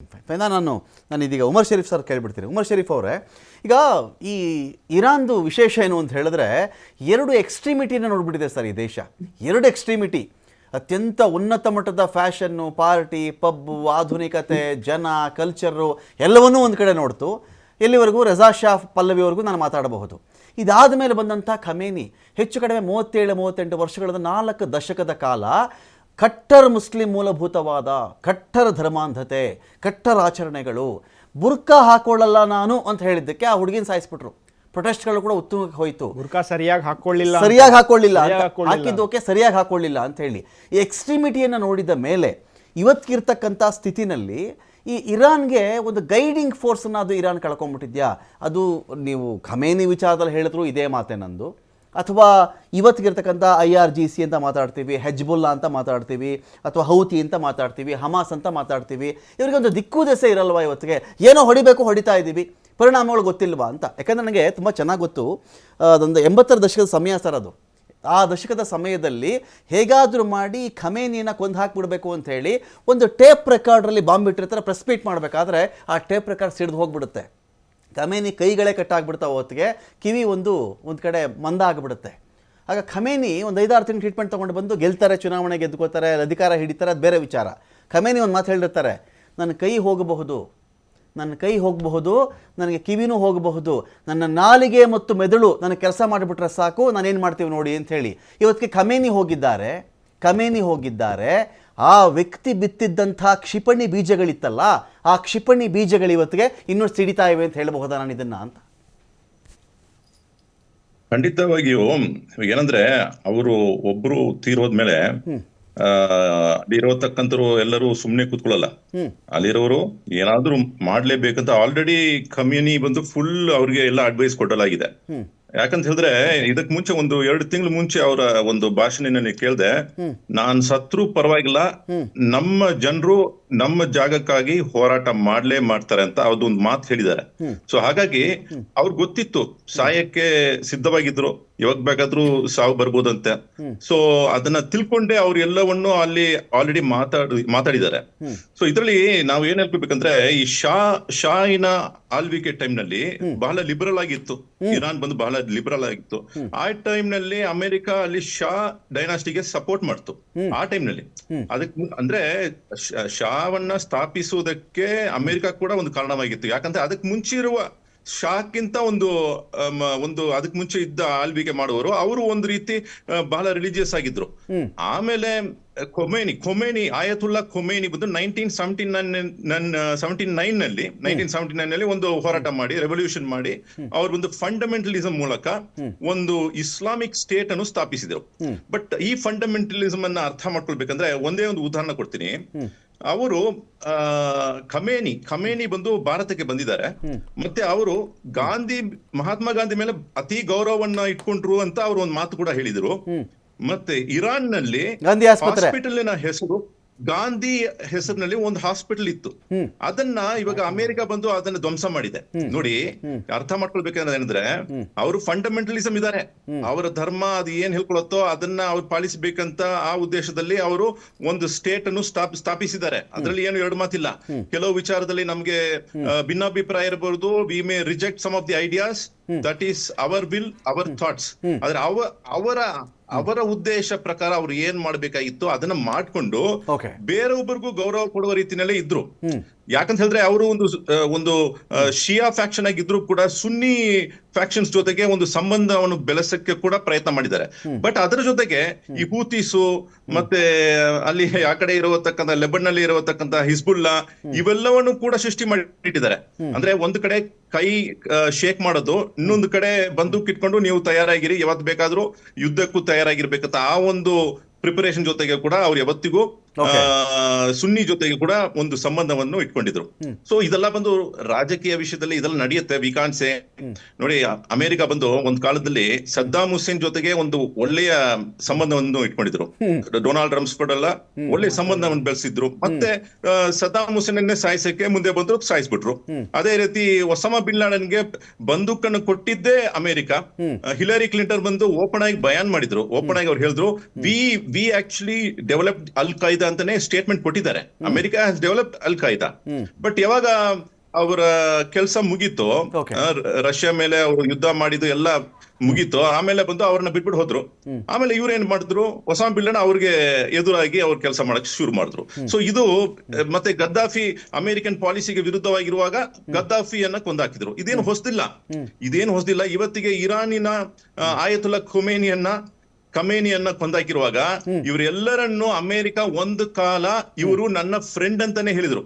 ನಾನು ಇದೀಗ ಉಮರ್ ಶರೀಫ್ ಸರ್ ಕೇಳಿಬಿಡ್ತೀನಿ. ಉಮರ್ ಶರೀಫ್ ಅವರೇ, ಈಗ ಈ ಇರಾನ್ದು ವಿಶೇಷ ಏನು ಅಂತ ಹೇಳಿದ್ರೆ ಎರಡು ಎಕ್ಸ್ಟ್ರೀಮಿಟಿನ ನೋಡ್ಬಿಟ್ಟಿದೆ ಸರ್ ಈ ದೇಶ. ಎರಡು ಎಕ್ಸ್ಟ್ರೀಮಿಟಿ, ಅತ್ಯಂತ ಉನ್ನತ ಮಟ್ಟದ ಫ್ಯಾಷನ್ನು, ಪಾರ್ಟಿ, ಪಬ್, ಆಧುನಿಕತೆ, ಜನ, ಕಲ್ಚರು ಎಲ್ಲವನ್ನೂ ಒಂದು ಕಡೆ ನೋಡ್ತು. ಎಲ್ಲಿವರೆಗೂ ರೆಜಾ ಶಾ ಪಲ್ಲವಿವರೆಗೂ ನಾನು ಮಾತಾಡಬಹುದು. ಇದಾದ ಮೇಲೆ ಬಂದಂಥ ಖಮೇನಿ ಹೆಚ್ಚು ಕಡಿಮೆ 37-38 ವರ್ಷಗಳ 4 ದಶಕದ ಕಾಲ ಕಟ್ಟರ್ ಮುಸ್ಲಿಂ ಮೂಲಭೂತವಾದ, ಕಟ್ಟರ್ ಧರ್ಮಾಂಧತೆ, ಕಟ್ಟರ್ ಆಚರಣೆಗಳು, ಬುರ್ಕಾ ಹಾಕೊಳ್ಳಲ್ಲ ನಾನು ಅಂತ ಹೇಳಿದ್ದಕ್ಕೆ ಆ ಹುಡುಗಿನ ಸಾಯಿಸ್ಬಿಟ್ರು. ಪ್ರೊಟೆಸ್ಟ್ಗಳು ಕೂಡ ಉತ್ತುಂಗಕ್ಕೆ ಹೋಯಿತು. ಬುರ್ಕಾ ಸರಿಯಾಗಿ ಹಾಕೊಳ್ಳಿಲ್ಲ, ಹಾಕಿದ್ದೋಕೆ ಸರಿಯಾಗಿ ಹಾಕೊಳ್ಳಿಲ್ಲ ಅಂತ ಹೇಳಿ ಈ ಎಕ್ಸ್ಟ್ರೀಮಿಟಿಯನ್ನು ನೋಡಿದ ಮೇಲೆ ಇವತ್ತಿರ್ತಕ್ಕಂಥ ಸ್ಥಿತಿನಲ್ಲಿ ಈ ಇರಾನ್ಗೆ ಒಂದು ಗೈಡಿಂಗ್ ಫೋರ್ಸನ್ನು ಅದು ಇರಾನ್ ಕಳ್ಕೊಂಡ್ಬಿಟ್ಟಿದ್ಯಾ? ಅದು ನೀವು ಖಮೇನಿ ವಿಚಾರದಲ್ಲಿ ಹೇಳಿದ್ರು ಇದೇ ಮಾತೆ ನಂದು, ಅಥವಾ ಇವತ್ತಿಗಿರ್ತಕ್ಕಂಥ IRGC ಅಂತ ಮಾತಾಡ್ತೀವಿ, ಹೆಜ್ಬುಲ್ಲಾ ಅಂತ ಮಾತಾಡ್ತೀವಿ, ಅಥವಾ ಹೌತಿ ಅಂತ ಮಾತಾಡ್ತೀವಿ, ಹಮಾಸ್ ಅಂತ ಮಾತಾಡ್ತೀವಿ. ಇವರಿಗೆ ಒಂದು ದಿಕ್ಕು ದೆಸೆ ಇರಲ್ವಾ? ಇವತ್ತಿಗೆ ಏನೋ ಹೊಡಿಬೇಕು, ಹೊಡಿತಾ ಇದ್ದೀವಿ, ಪರಿಣಾಮಗಳು ಗೊತ್ತಿಲ್ವಾ ಅಂತ. ಯಾಕಂದರೆ ನನಗೆ ತುಂಬ ಚೆನ್ನಾಗಿ ಗೊತ್ತು, ಅದೊಂದು 80ರ ದಶಕದ ಸಮಯ ಸರ್ ಅದು. ಆ ದಶಕದ ಸಮಯದಲ್ಲಿ ಹೇಗಾದರೂ ಮಾಡಿ ಖಮೇನಿಯನ್ನು ಕೊಂದು ಹಾಕಿಬಿಡಬೇಕು ಅಂತ ಹೇಳಿ ಒಂದು ಟೇಪ್ ರೆಕಾರ್ಡ್ರಲ್ಲಿ ಬಾಂಬ್ ಇಟ್ಟಿರ್ತಾರೆ. ಪ್ರೆಸ್ ಮೀಟ್ ಮಾಡಬೇಕಾದ್ರೆ ಆ ಟೇಪ್ ರೆಕಾರ್ಡ್ ಸಿಡಿದು ಹೋಗ್ಬಿಡುತ್ತೆ. ಖಮೇನಿ ಕೈಗಳೇ ಕಟ್ಟಾಗ್ಬಿಡ್ತಾವೆ, ಹೊತ್ತಿಗೆ ಕಿವಿ ಒಂದು ಕಡೆ ಮಂದ ಆಗಿಬಿಡುತ್ತೆ. ಆಗ ಖಮೇನಿ ಒಂದು 5-6 ತಿಂಗಳು ಟ್ರೀಟ್ಮೆಂಟ್ ತೊಗೊಂಡು ಬಂದು ಗೆಲ್ತಾರೆ, ಚುನಾವಣೆ ಗೆದ್ದುಕೋತಾರೆ, ಅಧಿಕಾರ ಹಿಡಿತಾರೆ, ಅದು ಬೇರೆ ವಿಚಾರ. ಖಮೇನಿ ಒಂದು ಮಾತು ಹೇಳಿರ್ತಾರೆ, ನನ್ನ ಕೈ ಹೋಗಬಹುದು, ನನಗೆ ಕಿವಿನೂ ಹೋಗಬಹುದು, ನನ್ನ ನಾಲಿಗೆ ಮತ್ತು ಮೆದುಳು ನನಗೆ ಕೆಲಸ ಮಾಡಿಬಿಟ್ರೆ ಸಾಕು, ನಾನೇನು ಮಾಡ್ತೀವಿ ನೋಡಿ ಅಂತ ಹೇಳಿ ಇವತ್ತಿಗೆ ಖಮೇನಿ ಹೋಗಿದ್ದಾರೆ. ಆ ವ್ಯಕ್ತಿ ಬಿತ್ತಿದ್ದಂಥ ಕ್ಷಿಪಣಿ ಬೀಜಗಳಿತ್ತಲ್ಲ, ಆ ಕ್ಷಿಪಣಿ ಬೀಜಗಳು ಇವತ್ತಿಗೆ ಇನ್ನೂ ಸಿಡಿತಾ ಇವೆ ಅಂತ ಹೇಳಬಹುದಾ ನಾನು ಇದನ್ನ ಅಂತ? ಖಂಡಿತವಾಗಿಯೂ. ಏನಂದ್ರೆ ಅವರು ಒಬ್ರು ತೀರೋದ್ಮೇಲೆ ಅಲ್ಲಿರತಕ್ಕಂಥವ್ರು ಎಲ್ಲರೂ ಸುಮ್ನೆ ಕೂತ್ಕೊಳ್ಳಲ್ಲ. ಅಲ್ಲಿರೋರು ಏನಾದ್ರೂ ಮಾಡ್ಲೇಬೇಕಂತ ಆಲ್ರೆಡಿ ಖಮೇನಿ ಬಂದು ಫುಲ್ ಅವ್ರಿಗೆ ಎಲ್ಲ ಅಡ್ವೈಸ್ ಕೊಡಲಾಗಿದೆ. ಯಾಕಂತ ಹೇಳಿದ್ರೆ ಇದಕ್ ಮುಂಚೆ 1-2 ತಿಂಗಳು ಮುಂಚೆ ಅವರ ಒಂದು ಭಾಷಣದಲ್ಲಿ ಕೇಳ್ದೆ, ನಾನ್ ಸತ್ರು ಪರವಾಗಿಲ್ಲ, ನಮ್ಮ ಜನರು ನಮ್ಮ ಜಾಗಕ್ಕಾಗಿ ಹೋರಾಟ ಮಾಡ್ತಾರೆ ಅಂತ ಅದೊಂದು ಮಾತು ಹೇಳಿದ್ದಾರೆ. ಸೊ ಹಾಗಾಗಿ ಅವ್ರಿಗೆ ಗೊತ್ತಿತ್ತು ಸಾಯಕ್ಕೆ ಸಿದ್ಧವಾಗಿದ್ರು, ಯಾವಾಗ ಬೇಕಾದ್ರೂ ಸಾವು ಬರ್ಬೋದಂತೆ. ಸೊ ಅದನ್ನ ತಿಳ್ಕೊಂಡೆ ಅವ್ರು ಎಲ್ಲವನ್ನು ಅಲ್ಲಿ ಆಲ್ರೆಡಿ ಮಾತಾಡಿದ್ದಾರೆ. ಸೊ ಇದ್ರಲ್ಲಿ ನಾವ್ ಏನ್ ಹೇಳ್ಬೇಕಂದ್ರೆ, ಈ ಶಾಹಿನ ಆಳ್ವಿಕೆ ಟೈಮ್ ನಲ್ಲಿ ಬಹಳ ಲಿಬರಲ್ ಆಗಿತ್ತು, ಇರಾನ್ ಬಂದು ಬಹಳ ಲಿಬರಲ್ ಆಗಿತ್ತು. ಆ ಟೈಮ್ ನಲ್ಲಿ ಅಮೆರಿಕ ಅಲ್ಲಿ ಶಾ ಡೈನಾಸ್ಟಿಗೆ ಸಪೋರ್ಟ್ ಮಾಡ್ತು. ಆ ಟೈಮ್ ನಲ್ಲಿ ಅದಕ್ಕೆ ಅಂದ್ರೆ ಶಾವನ್ನ ಸ್ಥಾಪಿಸುವುದಕ್ಕೆ ಅಮೆರಿಕ ಕೂಡ ಒಂದು ಕಾರಣವಾಗಿತ್ತು. ಯಾಕಂದ್ರೆ ಅದಕ್ಕೆ ಮುಂಚೆ ಇರುವ ಶಾಕ್ಕಿಂತ ಒಂದು ಅದಕ್ಕೆ ಮುಂಚೆ ಇದ್ದ ಆಳ್ವಿಕೆ ಮಾಡುವವರು ಅವರು ಒಂದು ರೀತಿ ಬಹಳ ರಿಲಿಜಿಯಸ್ ಆಗಿದ್ರು. ಆಮೇಲೆ ಖೊಮೇನಿ ಆಯತುಲ್ಲಾ ಖೊಮೇನಿ ಬಂದು 1979 ನಲ್ಲಿ ಒಂದು ಹೋರಾಟ ಮಾಡಿ, ರೆವಲ್ಯೂಷನ್ ಮಾಡಿ, ಅವ್ರು ಒಂದು ಫಂಡಮೆಂಟಲಿಸಂ ಮೂಲಕ ಒಂದು ಇಸ್ಲಾಮಿಕ್ ಸ್ಟೇಟ್ ಅನ್ನು ಸ್ಥಾಪಿಸಿದ್ರು. ಬಟ್ ಈ ಫಂಡಮೆಂಟಲಿಸಂ ಅನ್ನ ಅರ್ಥ ಮಾಡ್ಕೊಳ್ಬೇಕಂದ್ರೆ ಒಂದೇ ಒಂದು ಉದಾಹರಣೆ ಕೊಡ್ತೀನಿ. ಅವರು ಖಮೇನಿ ಬಂದು ಭಾರತಕ್ಕೆ ಬಂದಿದ್ದಾರೆ, ಮತ್ತೆ ಅವರು ಮಹಾತ್ಮ ಗಾಂಧಿ ಮೇಲೆ ಅತಿ ಗೌರವವನ್ನ ಇಟ್ಕೊಂಡ್ರು ಅಂತ ಅವರು ಒಂದು ಮಾತು ಕೂಡ ಹೇಳಿದ್ರು. ಮತ್ತೆ ಇರಾನ್ ನಲ್ಲಿ ಹಾಸ್ಪಿಟಲಿನ ಹೆಸರು ಗಾಂಧಿ ಹೆಸರಿನಲ್ಲಿ ಒಂದು ಹಾಸ್ಪಿಟಲ್ ಇತ್ತು. ಅದನ್ನ ಇವಾಗ ಅಮೆರಿಕ ಬಂದು ಅದನ್ನ ಧ್ವಂಸ ಮಾಡಿದೆ. ನೋಡಿ, ಅರ್ಥ ಮಾಡ್ಕೊಳ್ಬೇಕಂದ್ರೆ ಅವರು ಫಂಡಮೆಂಟಲಿಸಂ ಇದ್ದಾರೆ, ಅವರ ಧರ್ಮ ಅದು ಏನ್ ಹೇಳ್ಕೊಳತ್ತೋ ಅದನ್ನ ಅವ್ರು ಪಾಲಿಸಬೇಕಂತ ಆ ಉದ್ದೇಶದಲ್ಲಿ ಅವರು ಒಂದು ಸ್ಟೇಟ್ ಅನ್ನು ಸ್ಥಾಪಿಸಿದ್ದಾರೆ. ಅದರಲ್ಲಿ ಏನು ಎರಡು ಮಾತಿಲ್ಲ. ಕೆಲವು ವಿಚಾರದಲ್ಲಿ ನಮ್ಗೆ ಭಿನ್ನಾಭಿಪ್ರಾಯ ಇರಬಹುದು, we may reject some of the ideas, that is our will, our thoughts. ಆದ್ರೆ ಅವರ ಉದ್ದೇಶ ಪ್ರಕಾರ ಅವ್ರು ಏನ್ ಮಾಡ್ಬೇಕಾಗಿತ್ತು ಅದನ್ನ ಮಾಡ್ಕೊಂಡು ಬೇರೊಬ್ಬರಿಗೂ ಗೌರವ ಕೊಡುವ ರೀತಿಯಲ್ಲೇ ಇದ್ರು. ಯಾಕಂತ ಹೇಳಿದ್ರೆ ಅವರು ಒಂದು ಶಿಯಾ ಫ್ಯಾಕ್ಷನ್ ಆಗಿದ್ರು ಕೂಡ ಸುನ್ನಿ ಫ್ಯಾಕ್ಷನ್ಸ್ ಜೊತೆಗೆ ಒಂದು ಸಂಬಂಧವನ್ನು ಬೆಳೆಸಕ್ಕೆ ಕೂಡ ಪ್ರಯತ್ನ ಮಾಡಿದ್ದಾರೆ. ಬಟ್ ಅದರ ಜೊತೆಗೆ ಈ ಹೂತೀಸು ಮತ್ತೆ ಅಲ್ಲಿ ಆ ಕಡೆ ಇರತಕ್ಕಂಥ ಲೆಬನ್ ನಲ್ಲಿ ಇರತಕ್ಕಂಥ ಹಿಜ್ಬುಲ್ಲಾ ಇವೆಲ್ಲವನ್ನು ಕೂಡ ಸೃಷ್ಟಿ ಮಾಡಿಟ್ಟಿದ್ದಾರೆ. ಅಂದ್ರೆ ಒಂದು ಕಡೆ ಕೈ ಶೇಕ್ ಮಾಡೋದು, ಇನ್ನೊಂದು ಕಡೆ ಬಂದೂಕ್ ಇಟ್ಕೊಂಡು ನೀವು ತಯಾರಾಗಿರಿ, ಯಾವತ್ ಬೇಕಾದ್ರೂ ಯುದ್ಧಕ್ಕೂ ತಯಾರಾಗಿರ್ಬೇಕಂತ ಆ ಒಂದು ಪ್ರಿಪರೇಷನ್ ಜೊತೆಗೆ ಕೂಡ ಅವ್ರು ಯಾವತ್ತಿಗೂ ಸುನ್ನಿ ಜೊತೆಗೆ ಕೂಡ ಒಂದು ಸಂಬಂಧವನ್ನು ಇಟ್ಕೊಂಡಿದ್ರು. ಸೊ ಇದೆಲ್ಲ ಬಂದು ರಾಜಕೀಯ ವಿಷಯದಲ್ಲಿ ಇದೆಲ್ಲ ನಡೆಯುತ್ತೆ. ವಿಕಾನ್ಸೆ ನೋಡಿ, ಅಮೆರಿಕ ಬಂದು ಒಂದ್ ಕಾಲದಲ್ಲಿ ಸದ್ದಾಂ ಹುಸೇನ್ ಜೊತೆಗೆ ಒಂದು ಒಳ್ಳೆಯ ಸಂಬಂಧವನ್ನು ಇಟ್ಕೊಂಡಿದ್ರು. ಡೊನಾಲ್ಡ್ ರಮ್ಸ್ಫರ್ಡ್ ಎಲ್ಲ ಒಳ್ಳೆಯ ಸಂಬಂಧವನ್ನು ಬೆಳೆಸಿದ್ರು. ಮತ್ತೆ ಸದ್ದಾಂ ಹುಸೇನ್ ಸಾಯಿಸಕ್ಕೆ ಮುಂದೆ ಬಂದ್ರು, ಸಾಯಿಸ್ಬಿಟ್ರು. ಅದೇ ರೀತಿ ಒಸಾಮಾ ಬಿನ್ ಲಾಡೆನ್ಗೆ ಬಂದೂಕನ್ನು ಕೊಟ್ಟಿದ್ದೇ ಅಮೆರಿಕ. ಹಿಲರಿ ಕ್ಲಿಂಟನ್ ಬಂದು ಓಪನ್ ಆಗಿ ಬಯಾನ್ ಮಾಡಿದ್ರು. ಓಪನ್ ಆಗಿ ಅವ್ರು ಹೇಳಿದ್ರು, ವಿ ಆಕ್ಚುಲಿ ಡೆವಲಪ್ಡ್ ಅಲ್ ಖೈದಾ ಅಂತಾನೆ ಸ್ಟೇಟ್ಮೆಂಟ್ ಕೊಟ್ಟಿದ್ದಾರೆ. ಅಮೆರಿಕ ಹ್ಯಾಸ್ ಡೆವಲಪ್ಡ್ ಅಲ್ ಖೈದಾ. ಬಟ್ ಯಾವಾಗ ಅವರ ಕೆಲಸ ಮುಗೀತು, ರಷ್ಯಾ ಮೇಲೆ ಅವರು ಯುದ್ಧ ಮಾಡಿದ್ದು ಎಲ್ಲ ಮುಗೀತು, ಆಮೇಲೆ ಬಂದು ಅವ್ರನ್ನ ಬಿಟ್ಬಿಟ್ಟು ಹೋದ್ರು. ಆಮೇಲೆ ಇವ್ರು ಏನ್ ಮಾಡಿದ್ರು, ಒಸಾಮಾ ಬಿನ್ ಲಾಡೆನ್ ಅವ್ರಿಗೆ ಎದುರಾಗಿ ಅವ್ರ ಕೆಲಸ ಮಾಡಕ್ ಶುರು ಮಾಡಿದ್ರು. ಸೊ ಇದು ಮತ್ತೆ ಗದ್ದಾಫಿ ಅಮೆರಿಕನ್ ಪಾಲಿಸಿಗೆ ವಿರುದ್ಧವಾಗಿರುವಾಗ ಗದ್ದಾಫಿಯನ್ನ ಕೊಂದಾಕಿದ್ರು. ಇದೇನು ಹೊಸದಿಲ್ಲ. ಇವತ್ತಿಗೆ ಇರಾನಿನ ಆಯತುಲ್ಲಾ ಖಮೇನಿಯನ್ನ ಕೊಂದಾಕಿರುವಾಗ ಇವರೆಲ್ಲರನ್ನು ಅಮೆರಿಕ ಒಂದು ಕಾಲ ಇವರು ನನ್ನ ಫ್ರೆಂಡ್ ಅಂತಾನೆ ಹೇಳಿದ್ರು.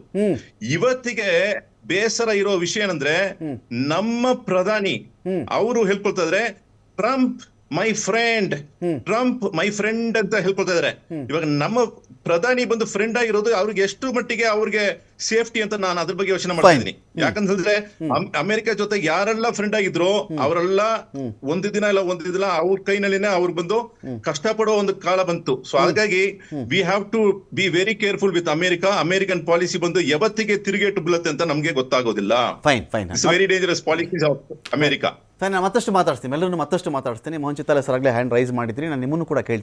ಇವತ್ತಿಗೆ ಬೇಸರ ಇರೋ ವಿಷಯ ಏನಂದ್ರೆ, ನಮ್ಮ ಪ್ರಧಾನಿ ಅವರು ಹೇಳ್ಕೊಳ್ತಾ ಇದ್ರೆ ಟ್ರಂಪ್ ಮೈ ಫ್ರೆಂಡ್ ಅಂತ ಹೇಳ್ಕೊಳ್ತಾ ಇದಾರೆ. ಇವಾಗ ನಮ್ಮ ಪ್ರಧಾನಿ ಬಂದು ಫ್ರೆಂಡ್ ಆಗಿರೋದು ಅವ್ರಿಗೆ ಎಷ್ಟು ಮಟ್ಟಿಗೆ ಅವ್ರಿಗೆ ಸೇಫ್ಟಿ ಅಂತ ನಾನು ಅದ್ರ ಬಗ್ಗೆ ಯೋಚನೆ ಮಾಡ್ತಾ ಇದ್ದೀನಿ. ಯಾಕಂತಂದ್ರೆ ಅಮೆರಿಕ ಜೊತೆ ಯಾರೆಲ್ಲ ಫ್ರೆಂಡ್ ಆಗಿದ್ರು ಅವರೆಲ್ಲ ಒಂದು ದಿನ ಅವ್ರ ಕೈನಲ್ಲಿನೇ ಅವ್ರು ಬಂದು ಕಷ್ಟಪಡೋ ಒಂದು ಕಾಲ ಬಂತು. ಸೊ ಹಾಗಾಗಿ we have to be very careful with American policy ಬಂದು ಯಾವತ್ತಿಗೆ ತಿರುಗೇಟು ಬೀಳುತ್ತೆ ಅಂತ ನಮ್ಗೆ ಗೊತ್ತಾಗೋದಿಲ್ಲ. It's very dangerous policies of America. ನಾನು ಮತ್ತಷ್ಟು ಮಾತಾಡ್ತೀನಿ, ಎಲ್ಲರನ್ನು ಮತ್ತಷ್ಟು ಮಾತಾಡ್ತೀನಿ. ಮೋಹನ್ ಚಿತ್ತಾಲೆ ಸರ್ ಆಗಲೇ ಹ್ಯಾಂಡ್ ರೈಸ್ ಮಾಡಿದ್ದೀನಿ, ನಾನು ನಿಮ್ಮನ್ನು ಕೂಡ ಕೇಳ್ತೀನಿ.